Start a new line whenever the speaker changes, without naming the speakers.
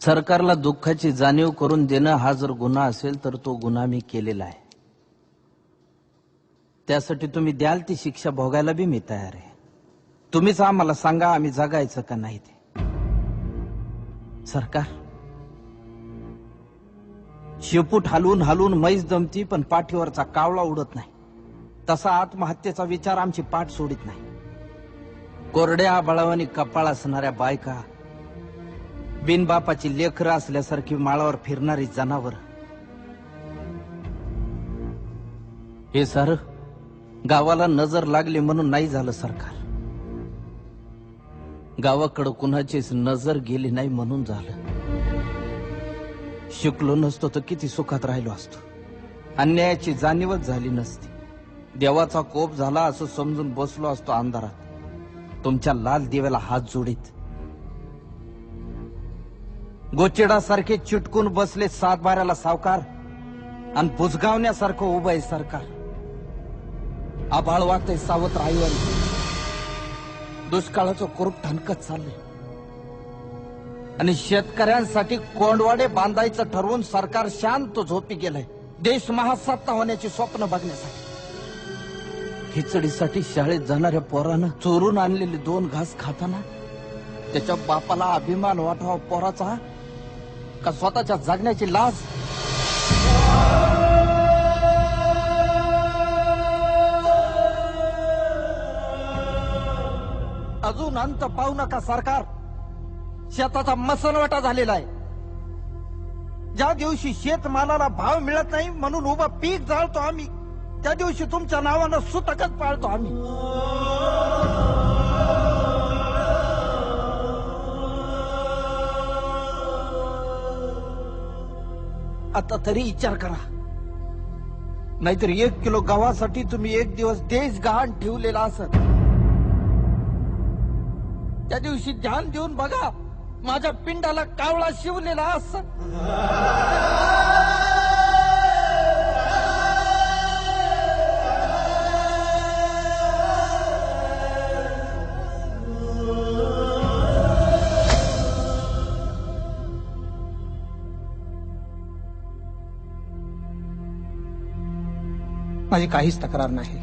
सरकारला दुःखाची जाणीव करून देणं हा जर गुन्हा असेल तर तो गुन्हा मी केलेला आहे. त्यासाठी तुम्ही द्याल ती शिक्षा भोगायला बी मी तयार आहे. तुम्हीच आम्हाला सांगा आम्ही जगायचं का नाही ते. सरकार शेपूट हलवून हलवून मैस दमती पण पाठीवरचा कावळा उडत नाही. तसा आत्महत्येचा विचार आमची पाठ सोडित नाही. कोरड्या बळावानी कपाळ असणाऱ्या बायका, बिनबापाची लेकरं असल्यासारखी माळावर फिरणारी जनावर, हे सारं गावाला नजर लागली म्हणून नाही झालं सरकार. गावाकडं कुणाचीच नजर गेली नाही म्हणून झालं. शिकलो नसतो तर किती सुखात राहिलो असतो. अन्यायाची जाणीवच झाली नसती. देवाचा कोप झाला असं समजून बसलो असतो अंधारात तुमच्या लाल दिव्याला हात जोडीत. गोचिडासारखे चिटकून बसले सातबाऱ्याला सावकार आणि बुजगावण्यासारखं उभं आहे सरकार. आभाळ वाटतंय सावत्र आईवर. दुष्काळाचं कुरूप ठणकत चाललंय आणि शेतकऱ्यांसाठी कोंडवाडे बांधायचं ठरवून सरकार शांत झोपी गेलंय. देश महासत्ता होण्याची स्वप्न बघण्यासाठी. खिचडीसाठी शाळेत जाणाऱ्या पोरानं चोरून आणलेले 2 घास खाताना त्याच्या बापाला अभिमान वाटावा पोराचा का स्वतःच्या जगण्याची लाज. अजून अंत पाहू नका सरकार. शेताचा मसनवाटा झालेला आहे. ज्या दिवशी शेतमालाला भाव मिळत नाही म्हणून उभं पीक जाळतो आम्ही, त्या दिवशी तुमच्या नावानं सुतकच पाळतो आम्ही. आता तरी विचार करा. नाहीतर 1 किलो गव्हासाठी तुम्ही 1 दिवस देश गहाण ठेवलेला असत. त्या दिवशी ध्यान देऊन बघा, माझ्या पिंडाला कावळा शिवलेला असत.
माझी काहीच तक्रार नाही.